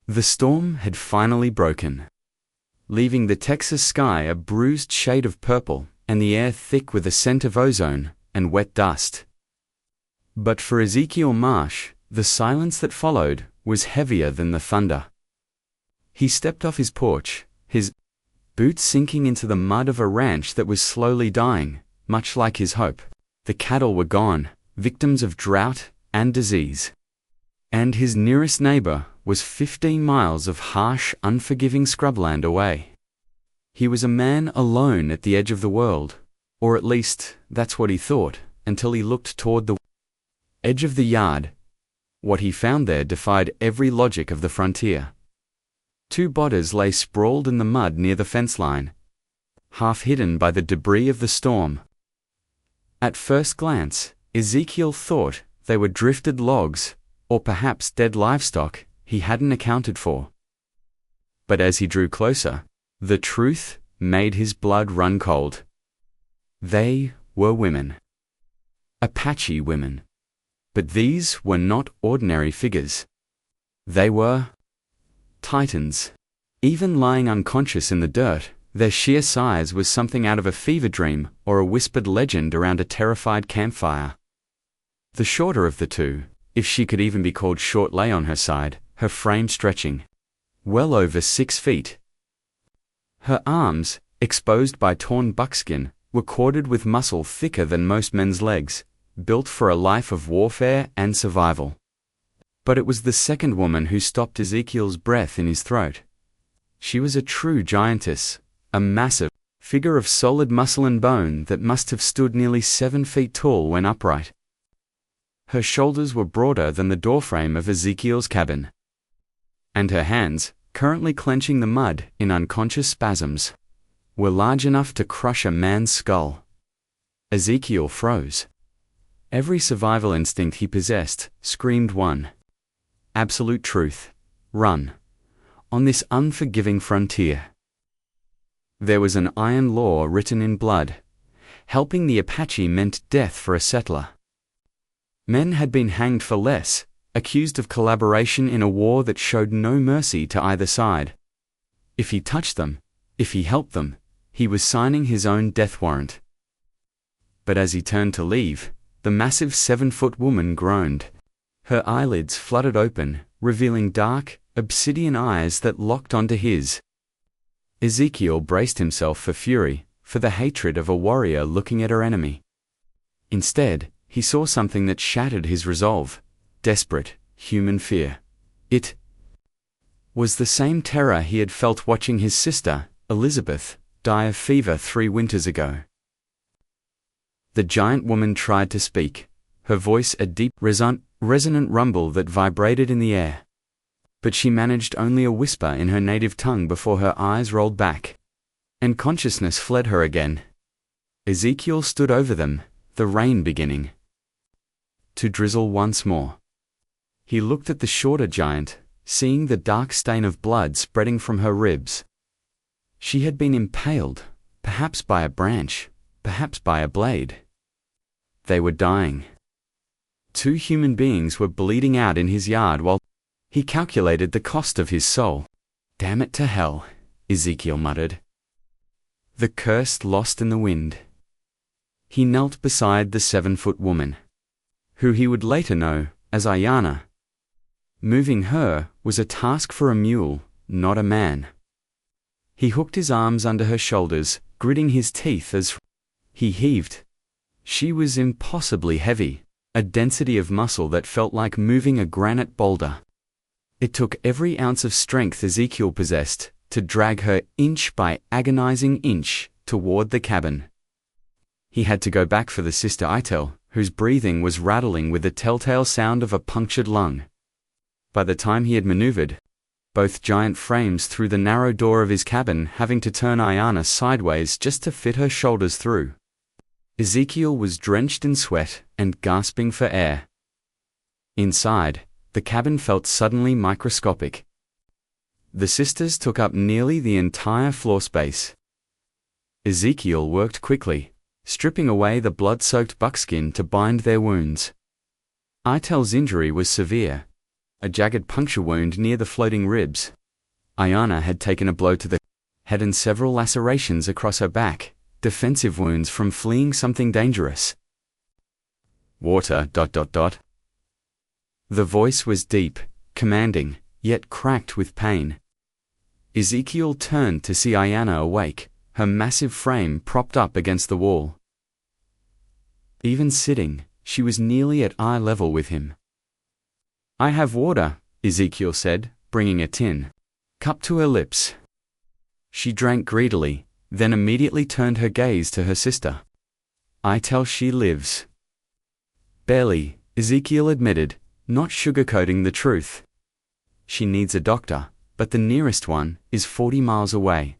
The storm had finally broken, leaving the Texas sky a bruised shade of purple and the air thick with a scent of ozone and wet dust. But for Ezekiel Marsh, the silence that followed was heavier than the thunder. He stepped off his porch, his boots sinking into the mud of a ranch that was slowly dying, much like his hope. The cattle were gone, victims of drought and disease. And his nearest neighbor was 15 miles of harsh, unforgiving scrubland away. He was a man alone at the edge of the world, or at least that's what he thought, until he looked toward the edge of the yard. What he found there defied every logic of the frontier. 2 bodies lay sprawled in the mud near the fence line, half hidden by the debris of the storm. At first glance, Ezekiel thought they were drifted logs, or perhaps dead livestock he hadn't accounted for. But as he drew closer, the truth made his blood run cold. They were women. Apache women. But these were not ordinary figures. They were titans. Even lying unconscious in the dirt, their sheer size was something out of a fever dream or a whispered legend around a terrified campfire. The shorter of the two, if she could even be called short, lay on her side, her frame stretching well over 6 feet. Her arms, exposed by torn buckskin, were corded with muscle thicker than most men's legs, built for a life of warfare and survival. But it was the second woman who stopped Ezekiel's breath in his throat. She was a true giantess, a massive figure of solid muscle and bone that must have stood nearly 7 feet tall when upright. Her shoulders were broader than the doorframe of Ezekiel's cabin, and her hands, currently clenching the mud in unconscious spasms, were large enough to crush a man's skull. Ezekiel froze. Every survival instinct he possessed screamed one absolute truth: run. On this unforgiving frontier, there was an iron law written in blood. Helping the Apache meant death for a settler. Men had been hanged for less, accused of collaboration in a war that showed no mercy to either side. If he touched them, if he helped them, he was signing his own death warrant. But as he turned to leave, the massive 7-foot woman groaned. Her eyelids fluttered open, revealing dark, obsidian eyes that locked onto his. Ezekiel braced himself for fury, for the hatred of a warrior looking at her enemy. Instead, he saw something that shattered his resolve: desperate, human fear. It was the same terror he had felt watching his sister, Elizabeth, die of fever 3 winters ago. The giant woman tried to speak, her voice a deep, resonant rumble that vibrated in the air. But she managed only a whisper in her native tongue before her eyes rolled back, and consciousness fled her again. Ezekiel stood over them, the rain beginning to drizzle once more. He looked at the shorter giant, seeing the dark stain of blood spreading from her ribs. She had been impaled, perhaps by a branch, perhaps by a blade. They were dying. 2 human beings were bleeding out in his yard while he calculated the cost of his soul. "Damn it to hell," Ezekiel muttered. The curse lost in the wind. He knelt beside the 7-foot woman, who he would later know as Ayana. Moving her was a task for a mule, not a man. He hooked his arms under her shoulders, gritting his teeth as he heaved. She was impossibly heavy, a density of muscle that felt like moving a granite boulder. It took every ounce of strength Ezekiel possessed to drag her inch by agonizing inch toward the cabin. He had to go back for the sister Itel, whose breathing was rattling with the telltale sound of a punctured lung. By the time he had maneuvered both giant frames through the narrow door of his cabin, having to turn Ayana sideways just to fit her shoulders through, Ezekiel was drenched in sweat and gasping for air. Inside, the cabin felt suddenly microscopic. The sisters took up nearly the entire floor space. Ezekiel worked quickly, stripping away the blood-soaked buckskin to bind their wounds. Itel's injury was severe. a jagged puncture wound near the floating ribs. Ayana had taken a blow to the head and several lacerations across her back, defensive wounds from fleeing something dangerous. Water. The voice was deep, commanding, yet cracked with pain. Ezekiel turned to see Ayana awake, her massive frame propped up against the wall. Even sitting, she was nearly at eye level with him. "I have water," Ezekiel said, bringing a tin cup to her lips. She drank greedily, then immediately turned her gaze to her sister. "I tell she lives." "Barely," Ezekiel admitted, not sugarcoating the truth. "She needs a doctor, but the nearest one is 40 miles away.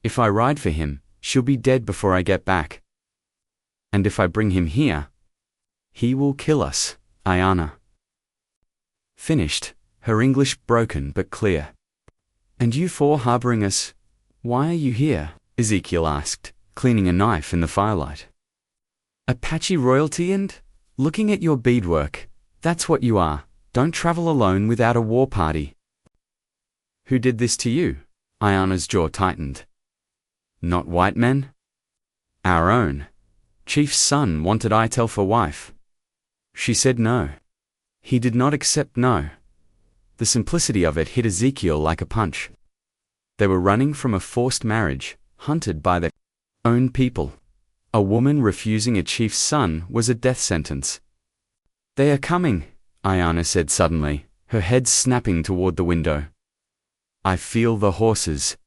If I ride for him, she'll be dead before I get back. And if I bring him here, he will kill us." Ayana finished, her English broken but clear. "And you four harboring us, why are you here?" Ezekiel asked, cleaning a knife in the firelight. "Apache royalty and looking at your beadwork, that's what you are. Don't travel alone without a war party." "Who did this to you?" Ayana's jaw tightened. "Not white men?" "Our own. Chief's son wanted Itel for wife." She said no. He did not accept no. The simplicity of it hit Ezekiel like a punch. They were running from a forced marriage, hunted by their own people. A woman refusing a chief's son was a death sentence. "They are coming," Ayana said suddenly, her head snapping toward the window. "I feel the horses."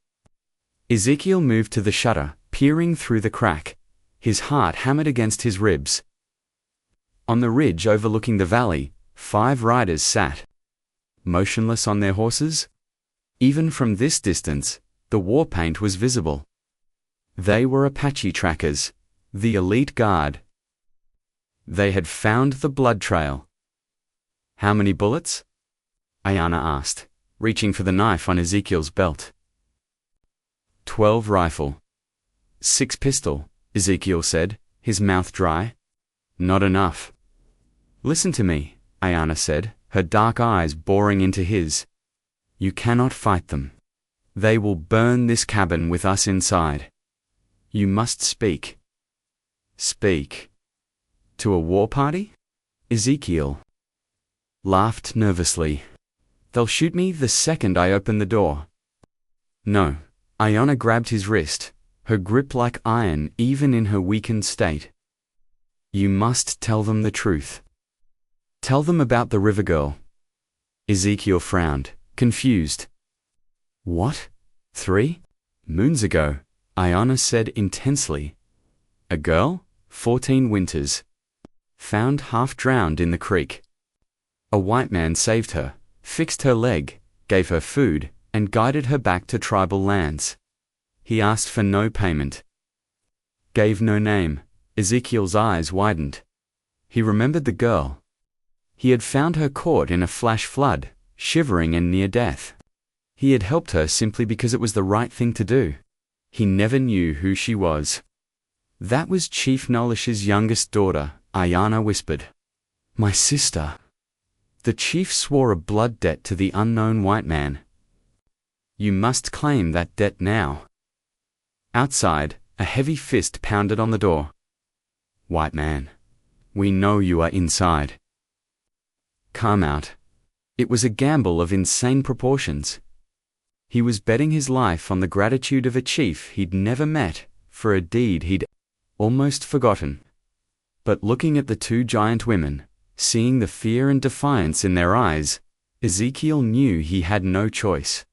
Ezekiel moved to the shutter, peering through the crack, his heart hammered against his ribs. On the ridge overlooking the valley, 5 riders sat, motionless on their horses. Even from this distance, the war paint was visible. They were Apache trackers, the elite guard. They had found the blood trail. "How many bullets?" Ayana asked, reaching for the knife on Ezekiel's belt. 12 rifle. 6 pistol, Ezekiel said, his mouth dry. "Not enough." "Listen to me," Ayana said, her dark eyes boring into his. "You cannot fight them. They will burn this cabin with us inside. You must speak." "Speak? To a war party?" Ezekiel laughed nervously. "They'll shoot me the second I open the door." "No." Ayana grabbed his wrist, her grip like iron even in her weakened state. "You must tell them the truth. Tell them about the river girl." Ezekiel frowned, confused. "What? 3 moons ago," Ayana said intensely. "A girl, 14 winters. Found half drowned in the creek. A white man saved her, fixed her leg, gave her food, and guided her back to tribal lands. He asked for no payment. Gave no name." Ezekiel's eyes widened. He remembered the girl. He had found her caught in a flash flood, shivering and near death. He had helped her simply because it was the right thing to do. He never knew who she was. "That was Chief Nolish's youngest daughter," Ayana whispered. "My sister." The chief swore a blood debt to the unknown white man. "You must claim that debt now." Outside, a heavy fist pounded on the door. "White man, we know you are inside. Come out." It was a gamble of insane proportions. He was betting his life on the gratitude of a chief he'd never met, for a deed he'd almost forgotten. But looking at the 2 giant women, seeing the fear and defiance in their eyes, Ezekiel knew he had no choice.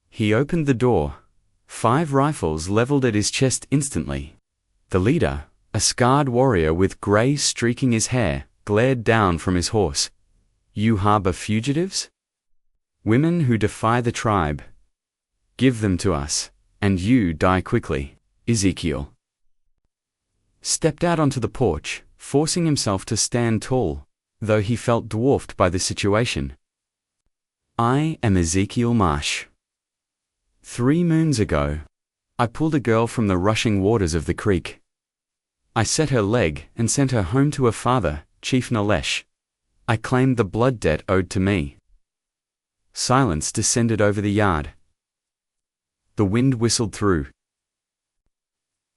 He opened the door, 5 rifles leveled at his chest instantly. The leader, a scarred warrior with gray streaking his hair, glared down from his horse. "You harbor fugitives? Women who defy the tribe. Give them to us, and you die quickly." Ezekiel stepped out onto the porch, forcing himself to stand tall, though he felt dwarfed by the situation. "I am Ezekiel Marsh. 3 moons ago, I pulled a girl from the rushing waters of the creek. I set her leg and sent her home to her father, Chief Nalesh. I claimed the blood debt owed to me. Silence descended over the yard. The wind whistled through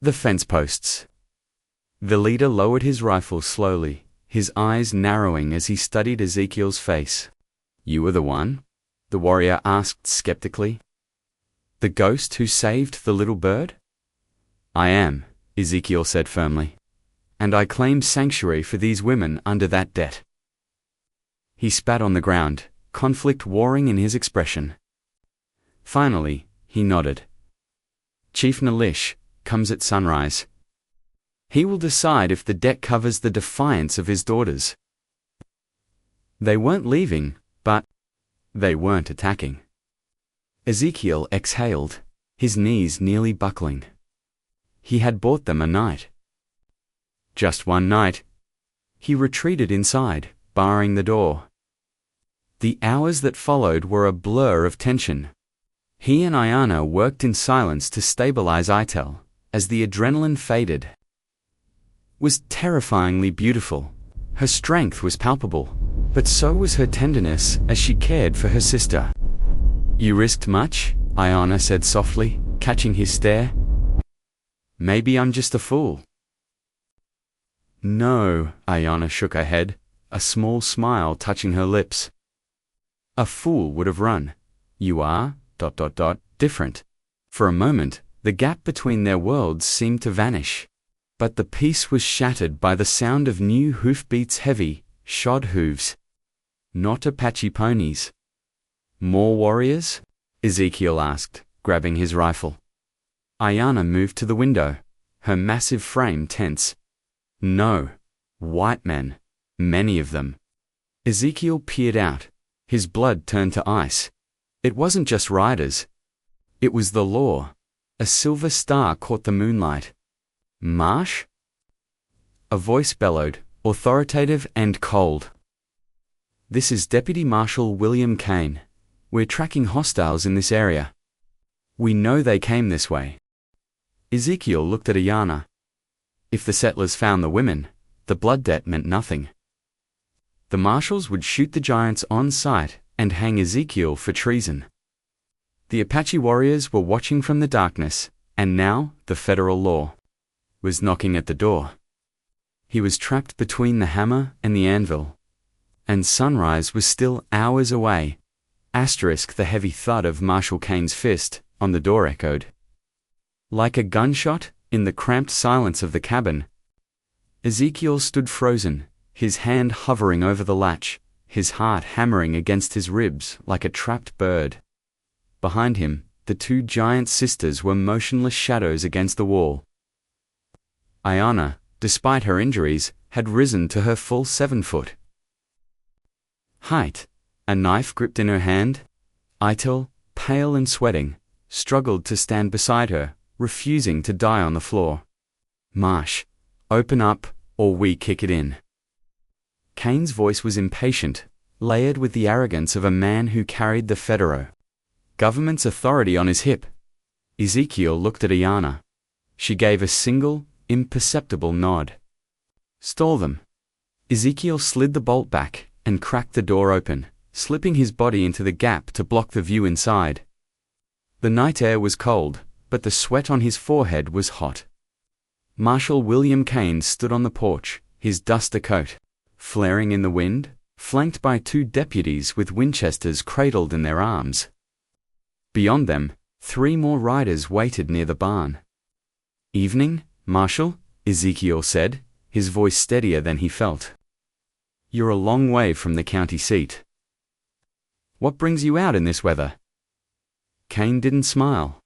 the fence posts. The leader lowered his rifle slowly, his eyes narrowing as he studied Ezekiel's face. "You were the one?" the warrior asked skeptically. "The ghost who saved the little bird?" "I am," Ezekiel said firmly. "And I claim sanctuary for these women under that debt." He spat on the ground, conflict warring in his expression. Finally, he nodded. "Chief Nalish comes at sunrise. He will decide if the debt covers the defiance of his daughters." They weren't leaving, but they weren't attacking. Ezekiel exhaled, his knees nearly buckling. He had bought them a night. Just one night. He retreated inside, barring the door. The hours that followed were a blur of tension. He and Ayana worked in silence to stabilize Itel, as the adrenaline faded. Was terrifyingly beautiful. Her strength was palpable, but so was her tenderness as she cared for her sister. "You risked much?" Ayana said softly, catching his stare. "Maybe I'm just a fool." "No," Ayana shook her head, a small smile touching her lips. "A fool would have run. You are, ... different." For a moment, the gap between their worlds seemed to vanish. But the peace was shattered by the sound of new hoofbeats, heavy, shod hooves. Not Apache ponies. "More warriors?" Ezekiel asked, grabbing his rifle. Ayana moved to the window, her massive frame tense. "No. White men. Many of them." Ezekiel peered out. His blood turned to ice. It wasn't just riders. It was the law. A silver star caught the moonlight. "Marsh?" A voice bellowed, authoritative and cold. "This is Deputy Marshal William Kane. We're tracking hostiles in this area. We know they came this way." Ezekiel looked at Ayana. If the settlers found the women, the blood debt meant nothing. The marshals would shoot the giants on sight and hang Ezekiel for treason. The Apache warriors were watching from the darkness, and now the federal law was knocking at the door. He was trapped between the hammer and the anvil. And sunrise was still hours away. The heavy thud of Marshal Kane's fist on the door echoed. Like a gunshot, in the cramped silence of the cabin, Ezekiel stood frozen, his hand hovering over the latch, his heart hammering against his ribs like a trapped bird. Behind him, the two giant sisters were motionless shadows against the wall. Ayana, despite her injuries, had risen to her full 7-foot height, a knife gripped in her hand. Itel, pale and sweating, struggled to stand beside her, refusing to die on the floor. "Marsh, open up, or we kick it in." Kane's voice was impatient, layered with the arrogance of a man who carried the federal government's authority on his hip. Ezekiel looked at Ayana. She gave a single, imperceptible nod. "Stall them." Ezekiel slid the bolt back and cracked the door open, slipping his body into the gap to block the view inside. The night air was cold, but the sweat on his forehead was hot. Marshal William Kane stood on the porch, his duster coat flaring in the wind, flanked by two deputies with Winchesters cradled in their arms. Beyond them, 3 more riders waited near the barn. "Evening, Marshal," Ezekiel said, his voice steadier than he felt. "You're a long way from the county seat. What brings you out in this weather?" Kane didn't smile.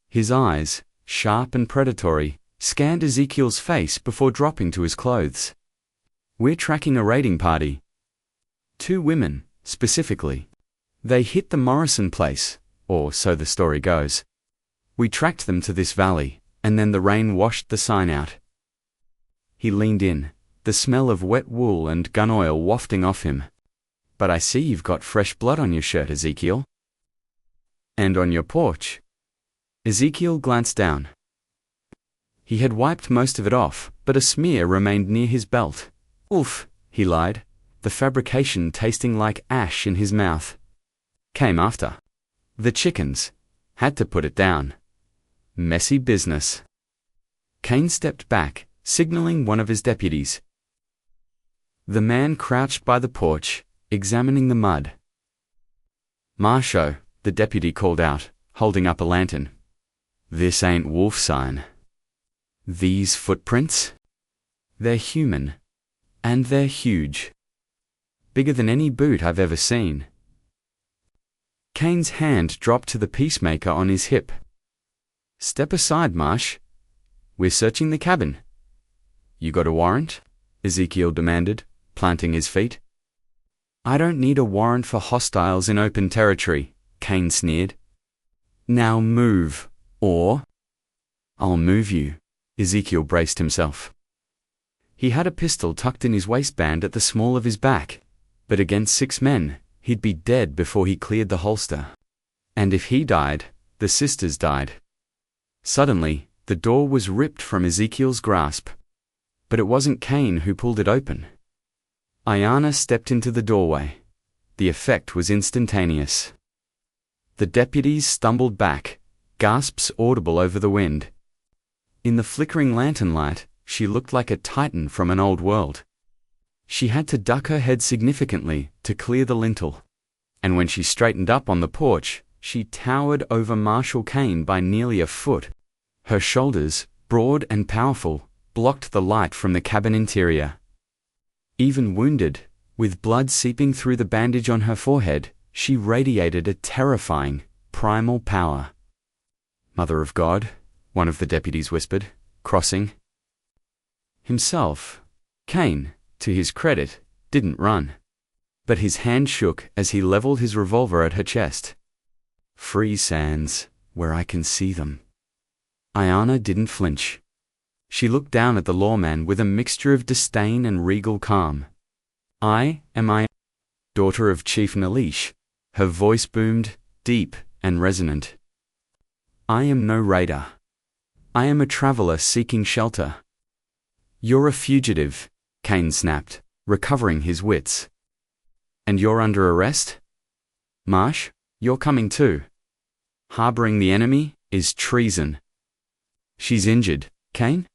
His eyes, sharp and predatory, scanned Ezekiel's face before dropping to his clothes. "We're tracking a raiding party. 2 women, specifically. They hit the Morrison place, or so the story goes. We tracked them to this valley, and then the rain washed the sign out." He leaned in, the smell of wet wool and gun oil wafting off him. "But I see you've got fresh blood on your shirt, Ezekiel. And on your porch." Ezekiel glanced down. He had wiped most of it off, but a smear remained near his belt. "Oof," he lied. the fabrication tasting like ash in his mouth. Came after. The chickens. Had to put it down. Messy business. Cain stepped back, signaling one of his deputies. The man crouched by the porch, examining the mud. "Marsho," the deputy called out, holding up a lantern. "This ain't wolf sign. These footprints? They're human. And they're huge. Bigger than any boot I've ever seen." Cain's hand dropped to the peacemaker on his hip. "Step aside, Marsh. We're searching the cabin." "You got a warrant?" Ezekiel demanded, planting his feet. "I don't need a warrant for hostiles in open territory," Cain sneered. "Now move, or—" "I'll move you." Ezekiel braced himself. He had a pistol tucked in his waistband at the small of his back, but against 6 men, he'd be dead before he cleared the holster. And if he died, the sisters died. Suddenly, the door was ripped from Ezekiel's grasp. But it wasn't Cain who pulled it open. Ayanna stepped into the doorway. The effect was instantaneous. The deputies stumbled back, gasps audible over the wind. In the flickering lantern light, she looked like a titan from an old world. She had to duck her head significantly to clear the lintel. And when she straightened up on the porch, she towered over Marshal Cain by nearly a foot. Her shoulders, broad and powerful, blocked the light from the cabin interior. Even wounded, with blood seeping through the bandage on her forehead, she radiated a terrifying, primal power. "Mother of God," one of the deputies whispered, crossing. Himself, Cain, to his credit, didn't run. But his hand shook as he leveled his revolver at her chest. "Free sands, where I can see them." Ayanna didn't flinch. She looked down at the lawman with a mixture of disdain and regal calm. "I am daughter of Chief Nalish." Her voice boomed, deep and resonant. "I am no raider. I am a traveler seeking shelter." "You're a fugitive," Cain snapped, recovering his wits. "And you're under arrest? Marsh, you're coming too. Harboring the enemy is treason." "She's injured, Cain?"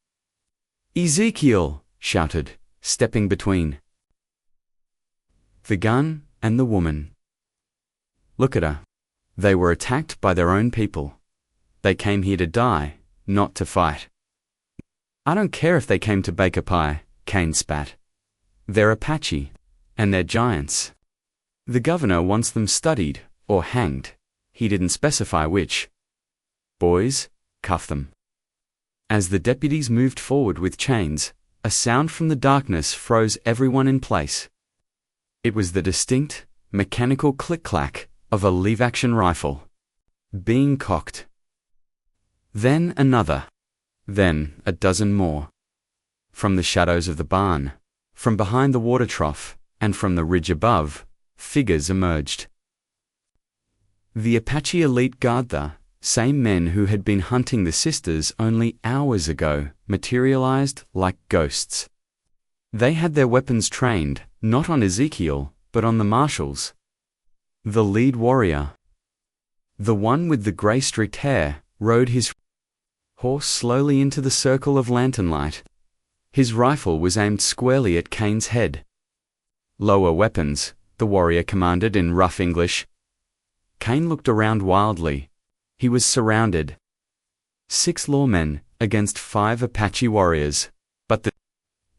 "Ezekiel!" shouted, stepping between the gun and the woman. "Look at her. They were attacked by their own people. They came here to die, not to fight." "I don't care if they came to bake a pie," Cain spat. "They're Apache, and they're giants. The governor wants them studied or hanged. He didn't specify which. Boys, cuff them." As the deputies moved forward with chains, a sound from the darkness froze everyone in place. It was the distinct, mechanical click-clack of a lever-action rifle being cocked. Then another. Then a dozen more. From the shadows of the barn, from behind the water trough, and from the ridge above, figures emerged. The Apache elite guard, the same men who had been hunting the sisters only hours ago, materialized like ghosts. They had their weapons trained, not on Ezekiel, but on the marshals. The lead warrior, the one with the gray-streaked hair, rode his horse slowly into the circle of lantern light. His rifle was aimed squarely at Cain's head. "Lower weapons," the warrior commanded in rough English. Cain looked around wildly. He was surrounded. 6 lawmen against 5 Apache warriors. But the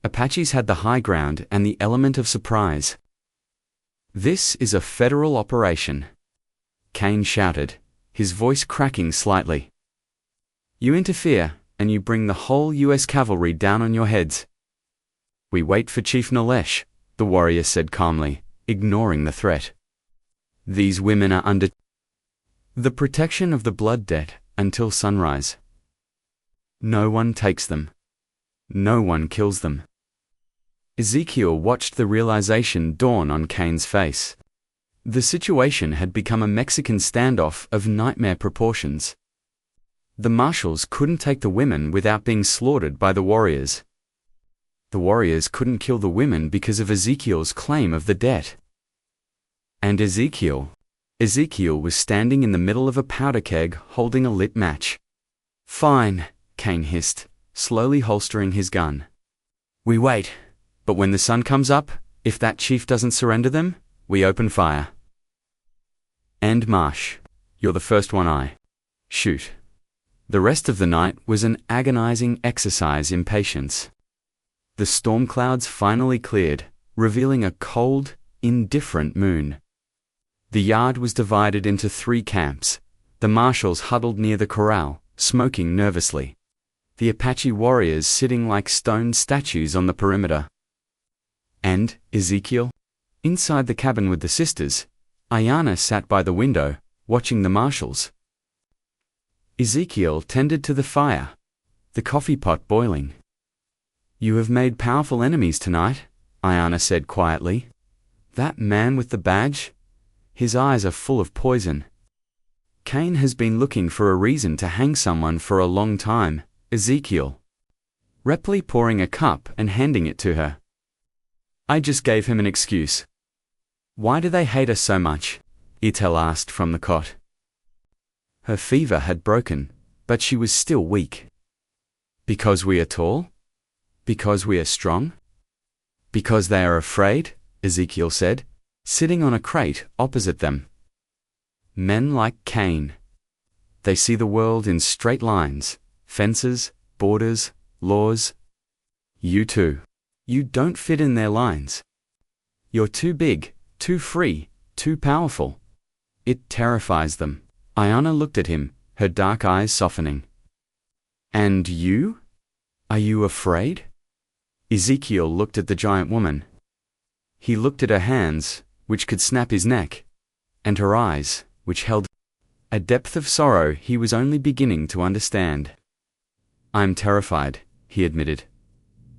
Apaches had the high ground and the element of surprise. "This is a federal operation," Cain shouted, his voice cracking slightly. "You interfere, and you bring the whole U.S. cavalry down on your heads." "We wait for Chief Nalesh," the warrior said calmly, ignoring the threat. "These women are under the protection of the blood debt until sunrise. No one takes them. No one kills them." Ezekiel watched the realization dawn on Cain's face. The situation had become a Mexican standoff of nightmare proportions. The marshals couldn't take the women without being slaughtered by the warriors. The warriors couldn't kill the women because of Ezekiel's claim of the debt. And Ezekiel was standing in the middle of a powder keg holding a lit match. "Fine," Cain hissed, slowly holstering his gun. "We wait, but when the sun comes up, if that chief doesn't surrender them, we open fire. And Marsh, you're the first one I shoot." The rest of the night was an agonizing exercise in patience. The storm clouds finally cleared, revealing a cold, indifferent moon. The yard was divided into 3 camps. The marshals huddled near the corral, smoking nervously. The Apache warriors sitting like stone statues on the perimeter. And Ezekiel? Inside the cabin with the sisters, Ayanna sat by the window, watching the marshals. Ezekiel tended to the fire, the coffee pot boiling. "You have made powerful enemies tonight," Ayanna said quietly. "That man with the badge? His eyes are full of poison. Cain has been looking for a reason to hang someone for a long time." Ezekiel, Reply pouring a cup and handing it to her. "I just gave him an excuse." "Why do they hate us so much?" Etel asked from the cot. Her fever had broken, but she was still weak. "Because we are tall? Because we are strong? Because they are afraid," Ezekiel said, sitting on a crate opposite them. "Men like Cain. They see the world in straight lines, fences, borders, laws. You too. You don't fit in their lines. You're too big, too free, too powerful. It terrifies them." Ayanna looked at him, her dark eyes softening. "And you? Are you afraid?" Ezekiel looked at the giant woman. He looked at her hands, which could snap his neck, and her eyes, which held a depth of sorrow he was only beginning to understand. "I'm terrified," he admitted,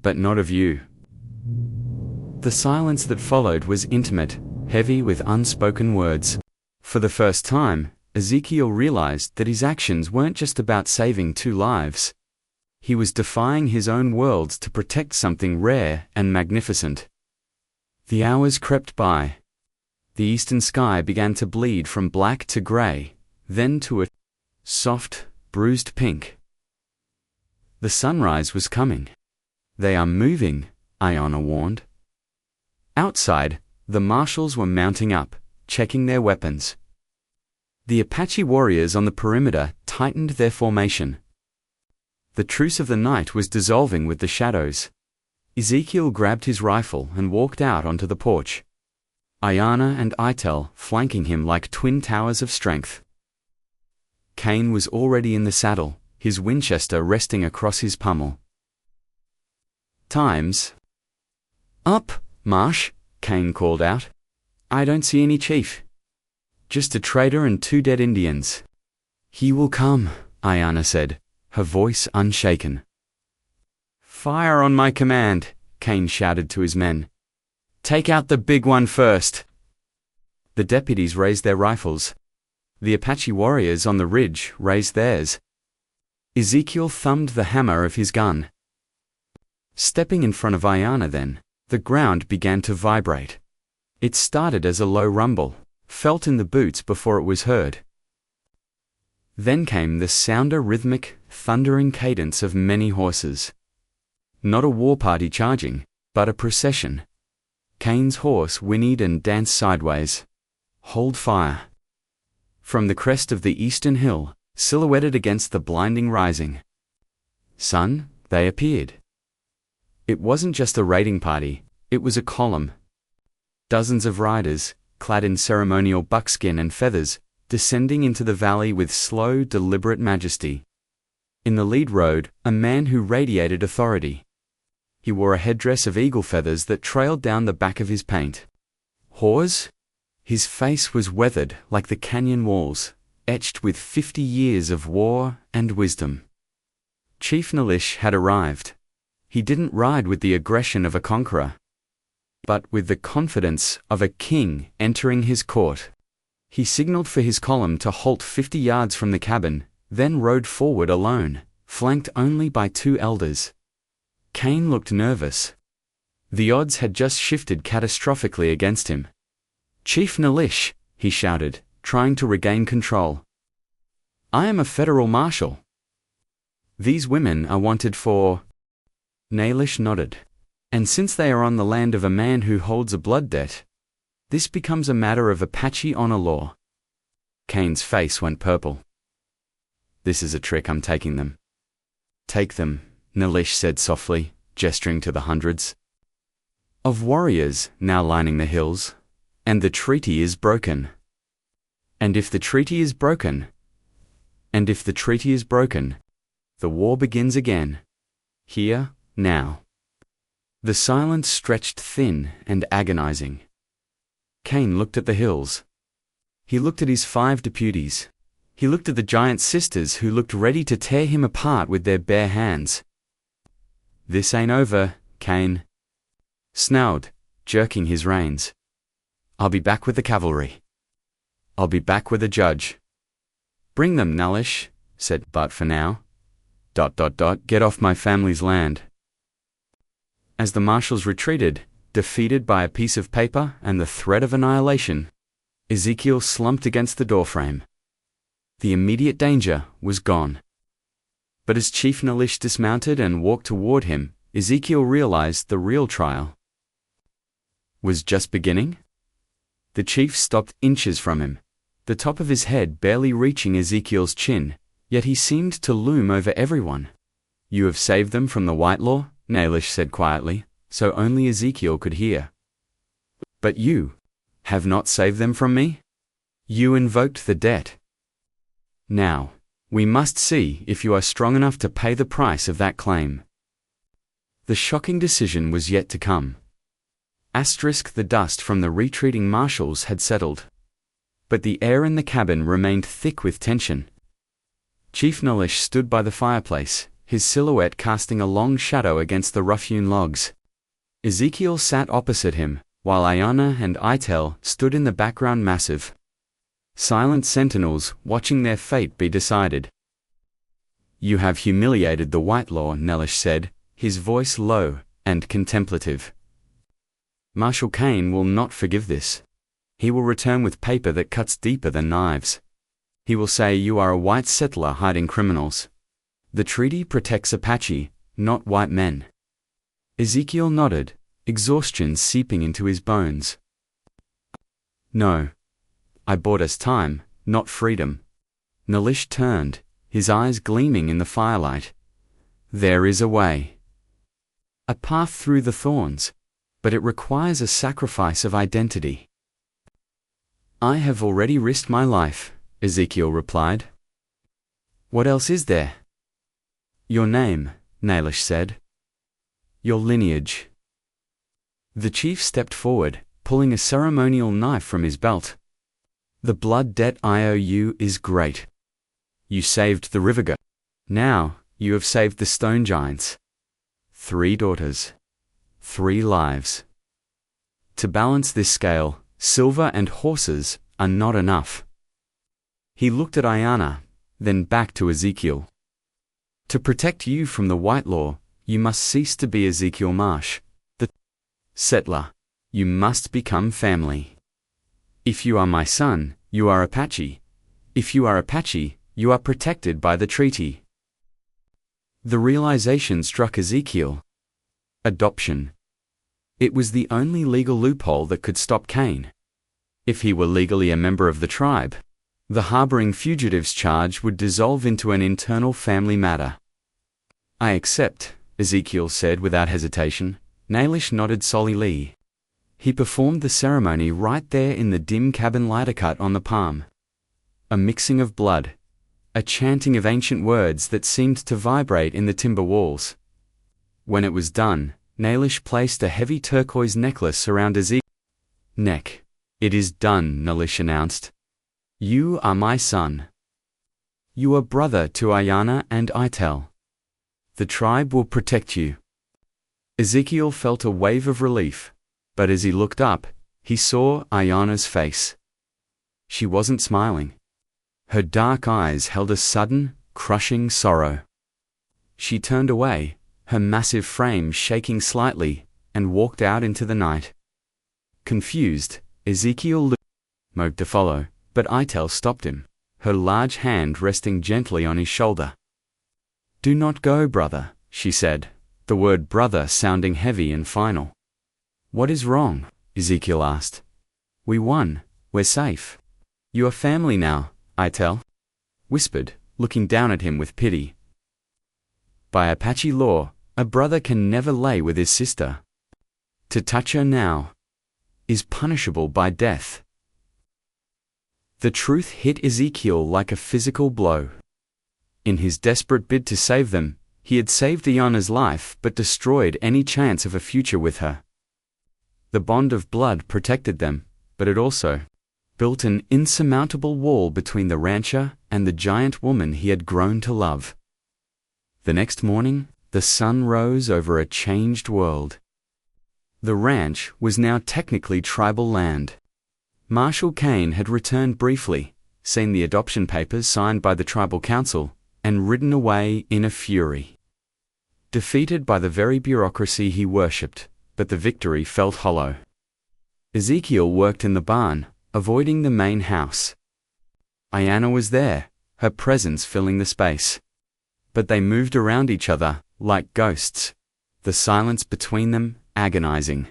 "but not of you." The silence that followed was intimate, heavy with unspoken words. For the first time, Ezekiel realized that his actions weren't just about saving 2 lives. He was defying his own worlds to protect something rare and magnificent. The hours crept by. The eastern sky began to bleed from black to gray, then to a soft, bruised pink. The sunrise was coming. "They are moving," Ayanna warned. Outside, the marshals were mounting up, checking their weapons. The Apache warriors on the perimeter tightened their formation. The truce of the night was dissolving with the shadows. Ezekiel grabbed his rifle and walked out onto the porch. Ayanna and Etel flanking him like twin towers of strength. Cain was already in the saddle, his Winchester resting across his pommel. "Time's up, Marsh," Cain called out. "I don't see any chief. Just a trader and 2 dead Indians." "He will come," Ayanna said, her voice unshaken. "Fire on my command," Cain shouted to his men. "Take out the big one first." The deputies raised their rifles. The Apache warriors on the ridge raised theirs. Ezekiel thumbed the hammer of his gun. Stepping in front of Ayanna then, the ground began to vibrate. It started as a low rumble, felt in the boots before it was heard. Then came the sounder rhythmic, thundering cadence of many horses. Not a war party charging, but a procession. Cain's horse whinnied and danced sideways. "Hold fire." From the crest of the eastern hill, silhouetted against the blinding rising sun, they appeared. It wasn't just a raiding party, it was a column. Dozens of riders, clad in ceremonial buckskin and feathers, descending into the valley with slow, deliberate majesty. In the lead rode a man who radiated authority. He wore a headdress of eagle feathers that trailed down the back of his paint. Hawes? His face was weathered like the canyon walls, etched with 50 years of war and wisdom. Chief Nalish had arrived. He didn't ride with the aggression of a conqueror, but with the confidence of a king entering his court. He signaled for his column to halt 50 yards from the cabin, then rode forward alone, flanked only by 2 elders. Cain looked nervous, The odds had just shifted catastrophically against him. "Chief Nalish," he shouted, trying to regain control. "I am a federal marshal. These women are wanted for—" Nalish nodded. "And since they are on the land of a man who holds a blood debt, this becomes a matter of Apache honor law." Kane's face went purple. "This is a trick. I'm taking them." "Take them," Nalish said softly, gesturing to the hundreds of warriors now lining the hills. "And the treaty is broken. And if the treaty is broken, the war begins again. Here, now." The silence stretched thin and agonizing. Kane looked at the hills. He looked at his 5 deputies. He looked at the giant sisters who looked ready to tear him apart with their bare hands. "This ain't over," Kane snarled, jerking his reins. "I'll be back with the cavalry. I'll be back with a judge." "Bring them," Nalish said, "but for now, ... get off my family's land." As the marshals retreated, defeated by a piece of paper and the threat of annihilation, Ezekiel slumped against the doorframe. The immediate danger was gone. But as Chief Nalish dismounted and walked toward him, Ezekiel realized the real trial was just beginning. The chief stopped inches from him, the top of his head barely reaching Ezekiel's chin, yet he seemed to loom over everyone. "You have saved them from the Whitelaw," Nalish said quietly, so only Ezekiel could hear. "But you have not saved them from me. You invoked the debt. Now, we must see if you are strong enough to pay the price of that claim." The shocking decision was yet to come. The dust from the retreating marshals had settled, but the air in the cabin remained thick with tension. Chief Nalish stood by the fireplace, his silhouette casting a long shadow against the rough-hewn logs. Ezekiel sat opposite him, while Ayana and Itel stood in the background, massive, silent sentinels watching their fate be decided. "You have humiliated the Whitelaw," Nalish said, his voice low and contemplative. "Marshal Kane will not forgive this. He will return with paper that cuts deeper than knives. He will say you are a white settler hiding criminals. The treaty protects Apache, not white men." Ezekiel nodded, exhaustion seeping into his bones. "No. I bought us time, not freedom." Nalish turned, his eyes gleaming in the firelight. "There is a way. A path through the thorns, but it requires a sacrifice of identity." "I have already risked my life," Ezekiel replied. "What else is there?" "Your name," Nalish said. "Your lineage." The chief stepped forward, pulling a ceremonial knife from his belt. "The blood debt I owe you is great. You saved the river god. Now, you have saved the stone giants. 3 daughters. 3 lives. To balance this scale, silver and horses are not enough." He looked at Ayana, then back to Ezekiel. "To protect you from the Whitelaw, you must cease to be Ezekiel Marsh, the settler. You must become family. If you are my son, you are Apache. If you are Apache, you are protected by the treaty." The realization struck Ezekiel. Adoption. It was the only legal loophole that could stop Kane. If he were legally a member of the tribe, the harboring fugitives charge would dissolve into an internal family matter. "I accept," Ezekiel said without hesitation. Nalish nodded solemnly. He performed the ceremony right there in the dim cabin lighter-cut on the palm. A mixing of blood, a chanting of ancient words that seemed to vibrate in the timber walls. When it was done, Nalish placed a heavy turquoise necklace around Ezekiel's neck. "It is done," Nalish announced. "You are my son. You are brother to Ayana and Itel. The tribe will protect you." Ezekiel felt a wave of relief, but as he looked up, he saw Ayana's face. She wasn't smiling. Her dark eyes held a sudden, crushing sorrow. She turned away, her massive frame shaking slightly, and walked out into the night. Confused, Ezekiel moved to follow, but Itel stopped him, her large hand resting gently on his shoulder. "Do not go, brother," she said, the word brother sounding heavy and final. "What is wrong?" Ezekiel asked. "We won. We're safe. You are family now," Itel whispered, looking down at him with pity. By Apache law, a brother can never lay with his sister. To touch her now is punishable by death. The truth hit Ezekiel like a physical blow. In his desperate bid to save them, he had saved Ayana's life but destroyed any chance of a future with her. The bond of blood protected them, but it also built an insurmountable wall between the rancher and the giant woman he had grown to love. The next morning, the sun rose over a changed world. The ranch was now technically tribal land. Marshal Kane had returned briefly, seen the adoption papers signed by the tribal council, and ridden away in a fury. Defeated by the very bureaucracy he worshipped, but the victory felt hollow. Ezekiel worked in the barn, avoiding the main house. Ayana was there, her presence filling the space. But they moved around each other, like ghosts, the silence between them agonizing.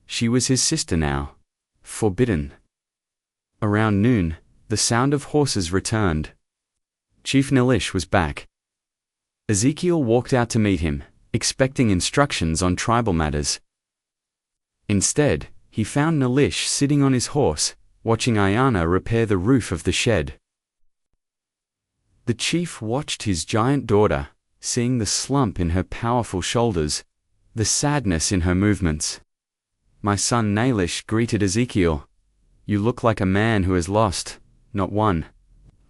She was his sister now, forbidden. Around noon, the sound of horses returned. Chief Nilish was back. Ezekiel walked out to meet him, expecting instructions on tribal matters. Instead, he found Nilish sitting on his horse, watching Ayana repair the roof of the shed. The chief watched his giant daughter, seeing the slump in her powerful shoulders, the sadness in her movements. "My son Nalish," greeted Ezekiel. "You look like a man who has lost, not won.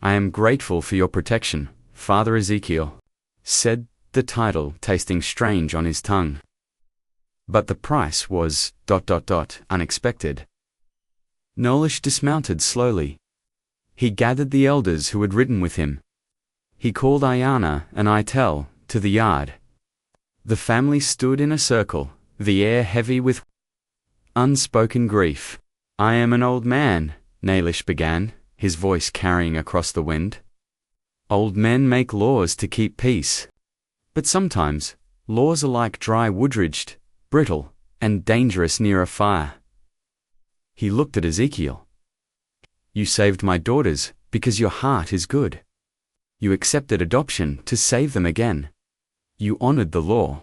I am grateful for your protection, Father Ezekiel," said the title, tasting strange on his tongue. But the price was ... unexpected. Nolish dismounted slowly. He gathered the elders who had ridden with him. He called Ayana and Itel to the yard. The family stood in a circle, the air heavy with unspoken grief. "I am an old man," Nalish began, his voice carrying across the wind. "Old men make laws to keep peace. But sometimes, laws are like dry wood-ridged, brittle, and dangerous near a fire." He looked at Ezekiel. "You saved my daughters because your heart is good. You accepted adoption to save them again. You honored the law."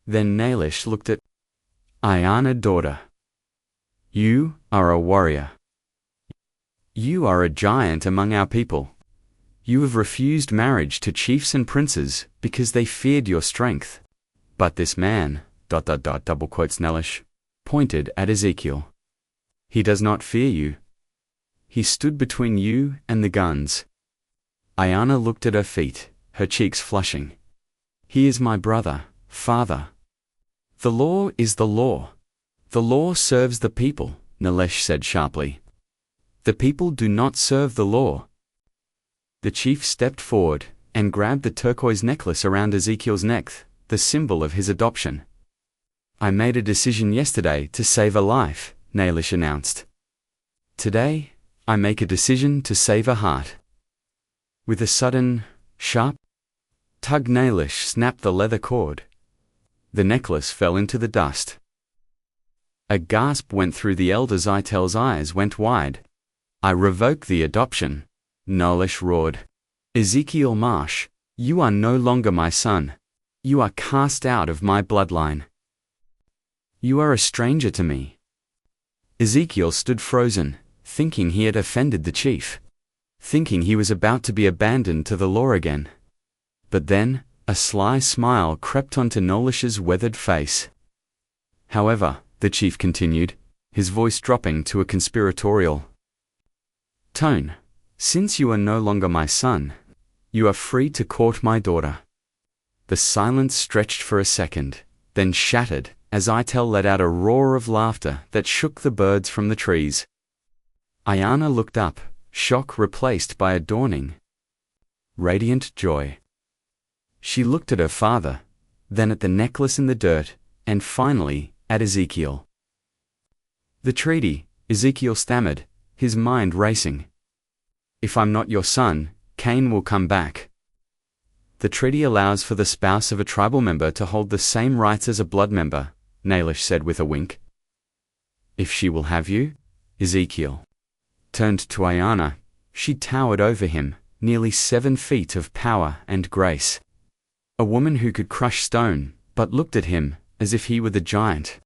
Then Nalish looked at Ayana, daughter. "You are a warrior. You are a giant among our people. You have refused marriage to chiefs and princes because they feared your strength. But this man, ... double quotes Nalish, pointed at Ezekiel. "He does not fear you. He stood between you and the guns." Ayana looked at her feet, her cheeks flushing. "He is my brother, father. The law is the law. The law serves the people," Nalish said sharply. "The people do not serve the law." The chief stepped forward and grabbed the turquoise necklace around Ezekiel's neck, the symbol of his adoption. "I made a decision yesterday to save a life," Nalish announced. "Today, I make a decision to save a heart." With a sudden, sharp tug, Nalish snapped the leather cord. The necklace fell into the dust. A gasp went through the elders. Itel's eyes went wide. "I revoke the adoption," Nalish roared. "Ezekiel Marsh, you are no longer my son. You are cast out of my bloodline. You are a stranger to me." Ezekiel stood frozen, thinking he had offended the chief, thinking he was about to be abandoned to the law again. But then, a sly smile crept onto Nolish's weathered face. "However," the chief continued, his voice dropping to a conspiratorial tone, "since you are no longer my son, you are free to court my daughter." The silence stretched for a second, then shattered as Itel let out a roar of laughter that shook the birds from the trees. Ayana looked up, shock replaced by a dawning, radiant joy. She looked at her father, then at the necklace in the dirt, and finally, at Ezekiel. "The treaty," Ezekiel stammered, his mind racing. "If I'm not your son, Cain will come back." "The treaty allows for the spouse of a tribal member to hold the same rights as a blood member," Naelish said with a wink. "If she will have you?" Ezekiel turned to Ayana. She towered over him, nearly 7 feet of power and grace. A woman who could crush stone, but looked at him as if he were the giant.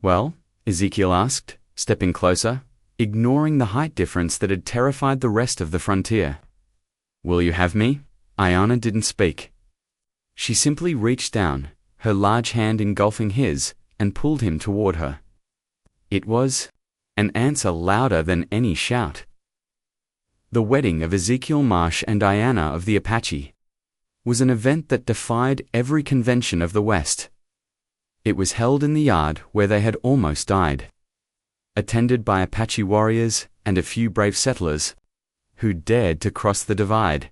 "Well?" Ezekiel asked, stepping closer, ignoring the height difference that had terrified the rest of the frontier. "Will you have me?" Ayana didn't speak. She simply reached down, her large hand engulfing his, and pulled him toward her. It was an answer louder than any shout. The wedding of Ezekiel Marsh and Ayana of the Apache was an event that defied every convention of the West. It was held in the yard where they had almost died, attended by Apache warriors and a few brave settlers who dared to cross the divide.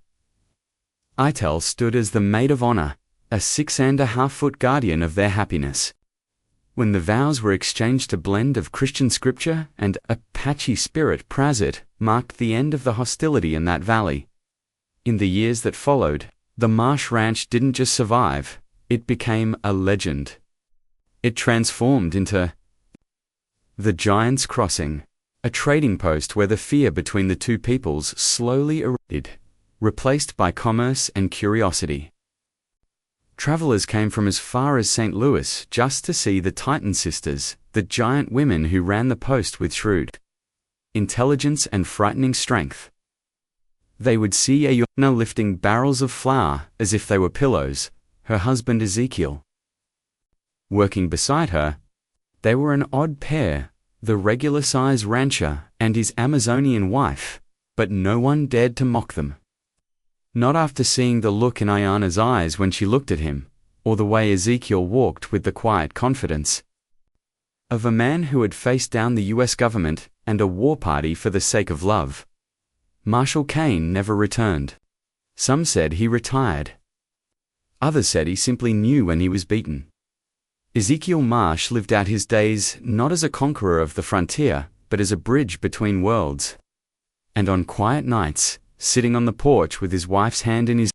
Itel stood as the maid of honor, a 6.5-foot guardian of their happiness. When the vows were exchanged, a blend of Christian scripture and Apache spirit prazit marked the end of the hostility in that valley. In the years that followed, the Marsh Ranch didn't just survive, it became a legend. It transformed into the Giants Crossing, a trading post where the fear between the two peoples slowly eroded, replaced by commerce and curiosity. Travelers came from as far as St. Louis just to see the Titan sisters, the giant women who ran the post with shrewd intelligence and frightening strength. They would see Ayana lifting barrels of flour as if they were pillows, her husband Ezekiel working beside her. They were an odd pair, the regular-size rancher and his Amazonian wife, but no one dared to mock them. Not after seeing the look in Ayana's eyes when she looked at him, or the way Ezekiel walked with the quiet confidence of a man who had faced down the U.S. government and a war party for the sake of love. Marshal Cain never returned. Some said he retired. Others said he simply knew when he was beaten. Ezekiel Marsh lived out his days not as a conqueror of the frontier, but as a bridge between worlds. And on quiet nights, sitting on the porch with his wife's hand in his,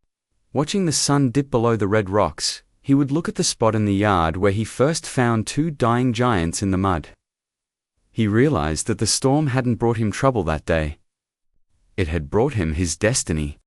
watching the sun dip below the red rocks, he would look at the spot in the yard where he first found 2 dying giants in the mud. He realized that the storm hadn't brought him trouble that day. It had brought him his destiny.